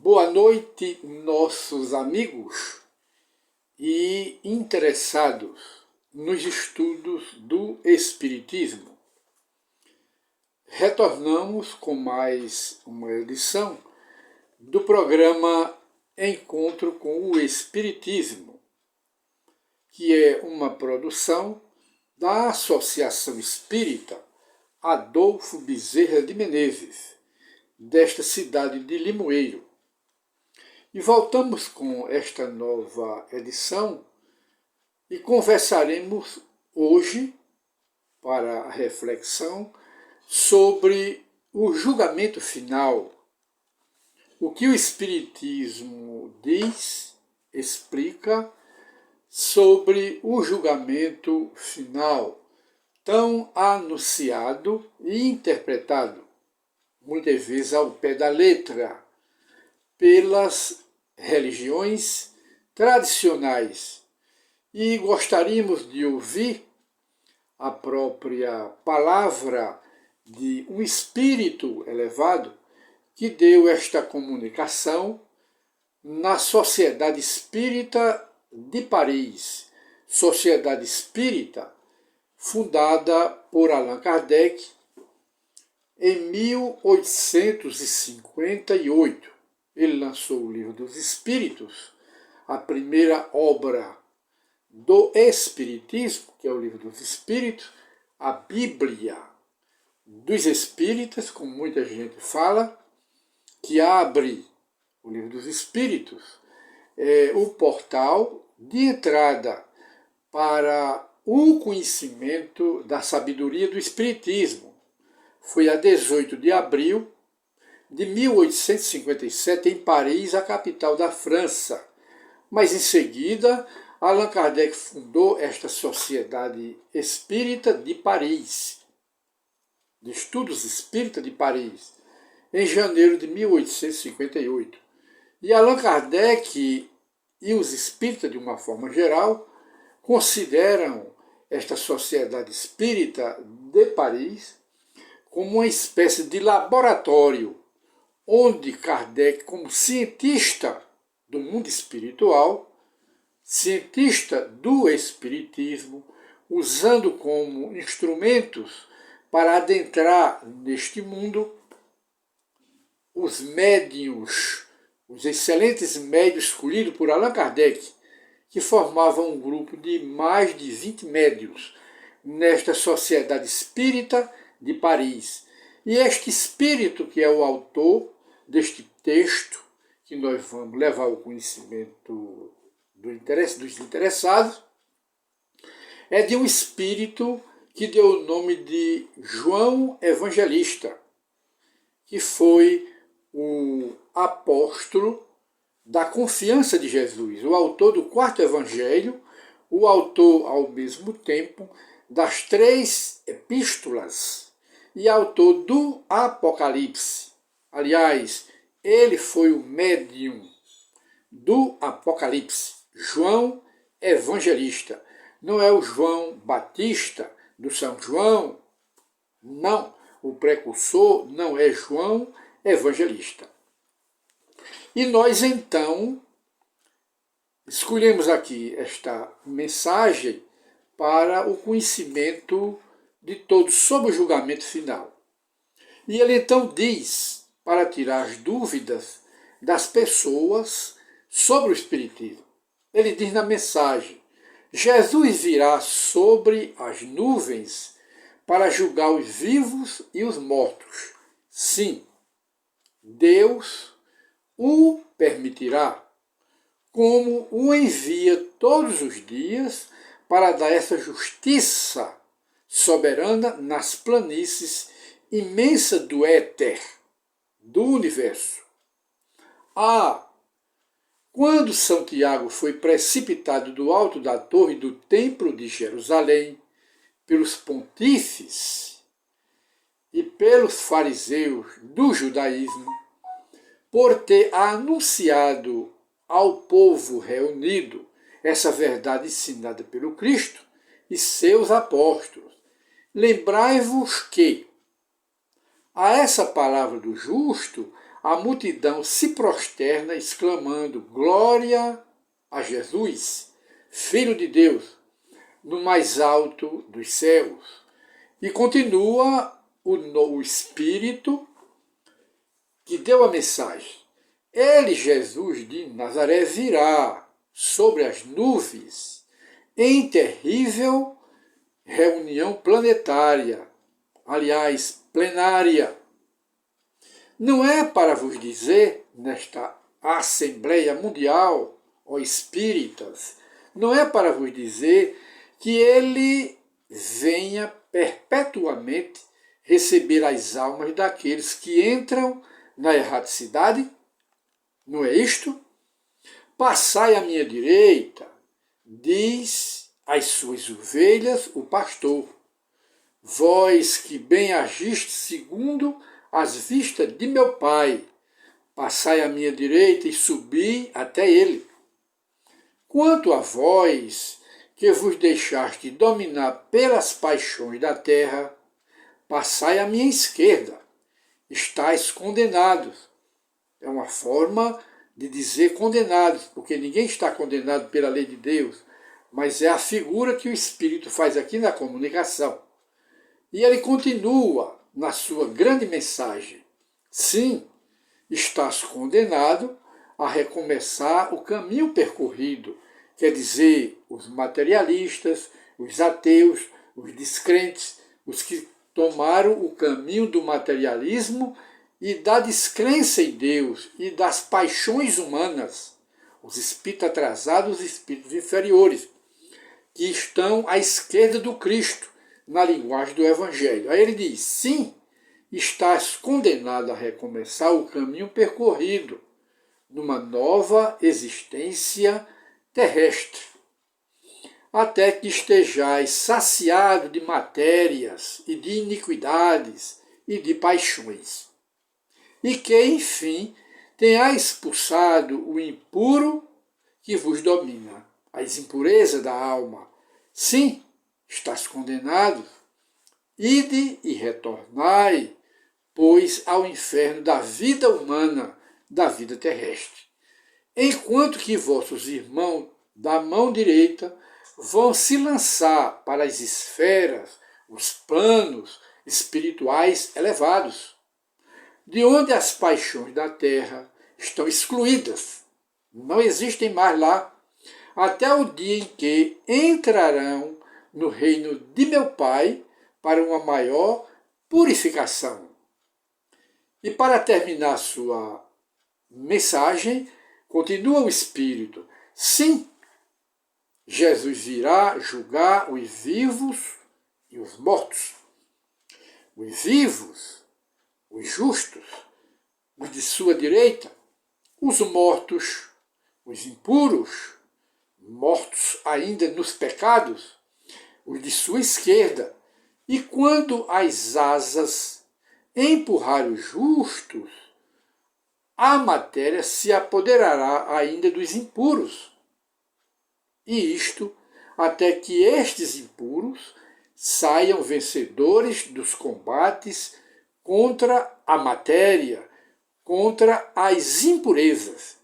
Boa noite, nossos amigos e interessados nos estudos do Espiritismo. Retornamos com mais uma edição do programa Encontro com o Espiritismo, que é uma produção da Associação Espírita Adolfo Bezerra de Menezes, desta cidade de Limoeiro. E voltamos com esta nova edição e conversaremos hoje, para a reflexão, sobre o julgamento final. O que o Espiritismo diz, explica sobre o julgamento final, tão anunciado e interpretado, muitas vezes ao pé da letra, pelas religiões tradicionais. E gostaríamos de ouvir a própria palavra de um espírito elevado que deu esta comunicação na Sociedade Espírita de Paris, Sociedade Espírita fundada por Allan Kardec em 1858. Ele lançou o Livro dos Espíritos, a primeira obra do Espiritismo, que é o Livro dos Espíritos, a Bíblia dos Espíritas, como muita gente fala, que abre o Livro dos Espíritos, o portal de entrada para o conhecimento da sabedoria do Espiritismo. Foi a 18 de abril de 1857, em Paris, a capital da França. Mas em seguida, Allan Kardec fundou esta Sociedade Espírita de Paris, de Estudos Espírita de Paris, em janeiro de 1858. E Allan Kardec e os espíritas, de uma forma geral, consideram esta Sociedade Espírita de Paris como uma espécie de laboratório onde Kardec, como cientista do mundo espiritual, cientista do Espiritismo, usando como instrumentos para adentrar neste mundo os médiuns, os excelentes médiuns escolhidos por Allan Kardec, que formavam um grupo de mais de 20 médiuns nesta Sociedade Espírita de Paris. E este espírito, que é o autor deste texto, que nós vamos levar ao conhecimento dos interessados, é de um espírito que deu o nome de João Evangelista, que foi o apóstolo da confiança de Jesus, o autor do quarto evangelho, o autor, ao mesmo tempo, das 3 epístolas e autor do Apocalipse. Aliás, ele foi o médium do Apocalipse, João Evangelista. Não é o João Batista, do São João, não. O precursor não é João Evangelista. E nós, então, escolhemos aqui esta mensagem para o conhecimento de todos sobre o julgamento final. E ele então diz, para tirar as dúvidas das pessoas sobre o Espiritismo, ele diz na mensagem: Jesus virá sobre as nuvens para julgar os vivos e os mortos. Sim, Deus o permitirá, como o envia todos os dias para dar essa justiça soberana nas planícies imensas do éter, do universo. Quando São Tiago foi precipitado do alto da torre do templo de Jerusalém pelos pontífices e pelos fariseus do judaísmo, por ter anunciado ao povo reunido essa verdade ensinada pelo Cristo e seus apóstolos, lembrai-vos que a essa palavra do justo a multidão se prosterna, exclamando: Glória a Jesus, Filho de Deus, no mais alto dos céus. E continua o Espírito que deu a mensagem. Ele, Jesus de Nazaré, virá sobre as nuvens em terrível reunião planetária, aliás, plenária. Não é para vos dizer, nesta Assembleia Mundial, ó espíritas, não é para vos dizer que ele venha perpetuamente receber as almas daqueles que entram na erraticidade? Não é isto? Passai à minha direita, diz às suas ovelhas o pastor. Vós que bem agistes segundo as vistas de meu Pai, passai à minha direita e subi até ele. Quanto a vós, que vos deixaste dominar pelas paixões da terra, passai à minha esquerda, estáis condenados. É uma forma de dizer condenados, porque ninguém está condenado pela lei de Deus, mas é a figura que o Espírito faz aqui na comunicação. E ele continua na sua grande mensagem. Sim, estás condenado a recomeçar o caminho percorrido, quer dizer, os materialistas, os ateus, os descrentes, os que tomaram o caminho do materialismo e da descrença em Deus e das paixões humanas, os espíritos atrasados, os espíritos inferiores, que estão à esquerda do Cristo, na linguagem do Evangelho. Aí ele diz, sim, estás condenado a recomeçar o caminho percorrido numa nova existência terrestre, até que estejais saciado de matérias e de iniquidades e de paixões, e que, enfim, tenhais expulsado o impuro que vos domina, as impurezas da alma. Sim, estás condenado. Ide e retornai, pois, ao inferno da vida humana, da vida terrestre. Enquanto que vossos irmãos da mão direita vão se lançar para as esferas, os planos espirituais elevados, de onde as paixões da terra estão excluídas, não existem mais lá, até o dia em que entrarão no reino de meu Pai para uma maior purificação. E para terminar sua mensagem, continua o Espírito. Sim, Jesus virá julgar os vivos e os mortos. Os vivos, os justos, os de sua direita, os mortos, os impuros, mortos ainda nos pecados, os de sua esquerda. E quando as asas empurrarem os justos, a matéria se apoderará ainda dos impuros. E isto até que estes impuros saiam vencedores dos combates contra a matéria, contra as impurezas,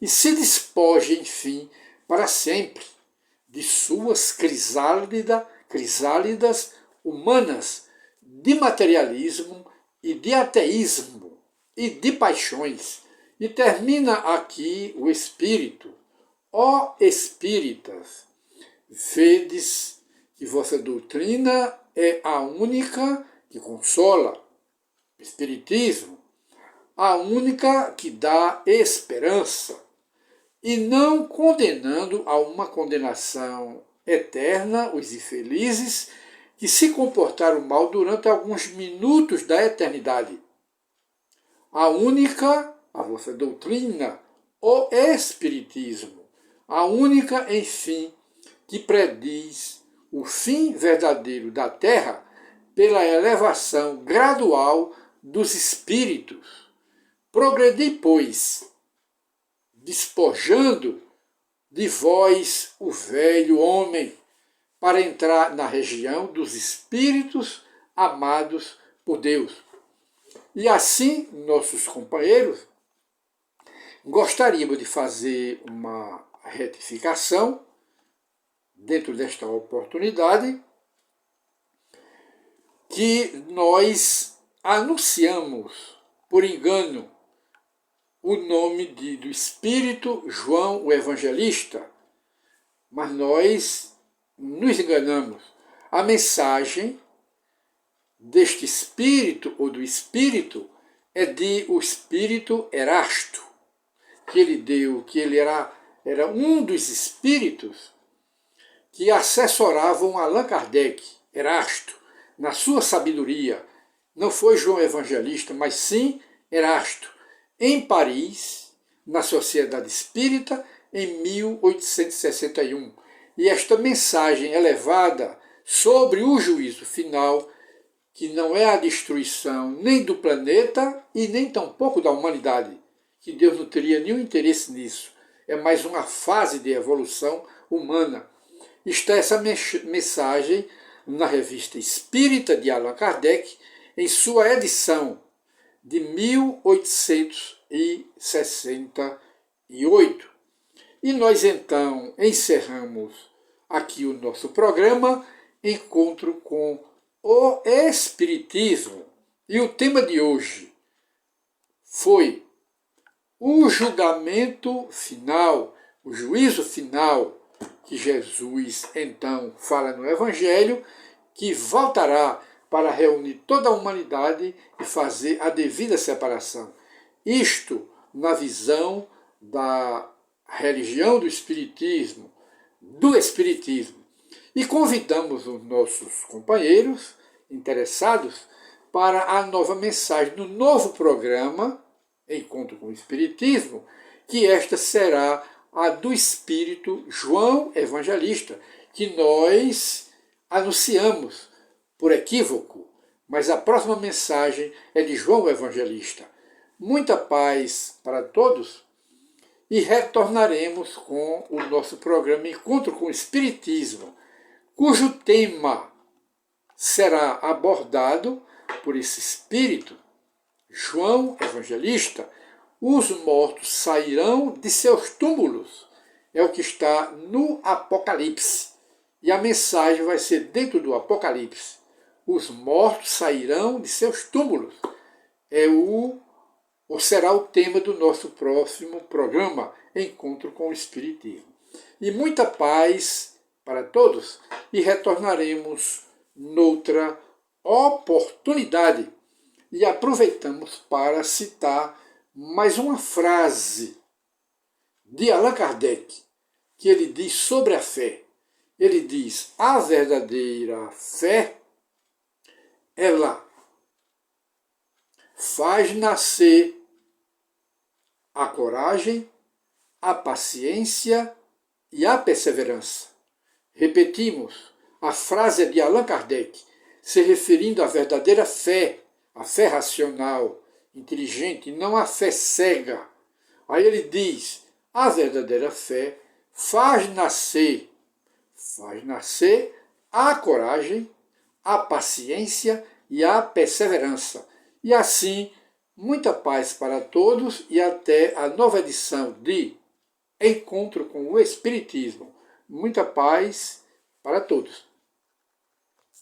e se despojem, enfim, para sempre de suas crisálidas humanas, de materialismo e de ateísmo e de paixões. E termina aqui o Espírito. Ó espíritas, vedes que vossa doutrina é a única que consola, o Espiritismo, a única que dá esperança, e não condenando a uma condenação eterna os infelizes que se comportaram mal durante alguns minutos da eternidade. A única, a vossa doutrina, o Espiritismo, a única, enfim, que prediz o fim verdadeiro da Terra pela elevação gradual dos espíritos. Progredi, pois, despojando de vós o velho homem, para entrar na região dos espíritos amados por Deus. E assim, nossos companheiros, gostaríamos de fazer uma retificação dentro desta oportunidade, que nós anunciamos, por engano, o nome do Espírito João o Evangelista, mas nós nos enganamos. A mensagem deste Espírito ou do Espírito é de o Espírito Erasto, que ele deu, que ele era um dos espíritos que assessoravam Allan Kardec, Erasto, na sua sabedoria. Não foi João Evangelista, mas sim Erasto, em Paris, na Sociedade Espírita, em 1861. E esta mensagem é levada sobre o juízo final, que não é a destruição nem do planeta e nem tampouco da humanidade, que Deus não teria nenhum interesse nisso. É mais uma fase de evolução humana. Está essa mensagem na Revista Espírita de Allan Kardec, em sua edição de 1868. E nós então encerramos aqui o nosso programa, Encontro com o Espiritismo. E o tema de hoje foi o julgamento final, o juízo final, que Jesus então fala no Evangelho, que voltará para reunir toda a humanidade e fazer a devida separação. Isto na visão da religião do Espiritismo, do Espiritismo. E convidamos os nossos companheiros interessados para a nova mensagem do novo programa Encontro com o Espiritismo, que esta será a do Espírito João Evangelista, que nós anunciamos por equívoco, mas a próxima mensagem é de João Evangelista. Muita paz para todos e retornaremos com o nosso programa Encontro com o Espiritismo, cujo tema será abordado por esse Espírito, João Evangelista. Os mortos sairão de seus túmulos. É o que está no Apocalipse. E a mensagem vai ser dentro do Apocalipse. Os mortos sairão de seus túmulos. Será o tema do nosso próximo programa, Encontro com o Espiritismo. E muita paz para todos. E retornaremos noutra oportunidade. E aproveitamos para citar mais uma frase de Allan Kardec, que ele diz sobre a fé. Ele diz: a verdadeira fé, ela faz nascer a coragem, a paciência e a perseverança. Repetimos, a frase é de Allan Kardec, se referindo à verdadeira fé, a fé racional, inteligente, não a fé cega. Aí ele diz: a verdadeira fé faz nascer a coragem, a paciência e a perseverança. E assim, muita paz para todos e até a nova edição de Encontro com o Espiritismo. Muita paz para todos.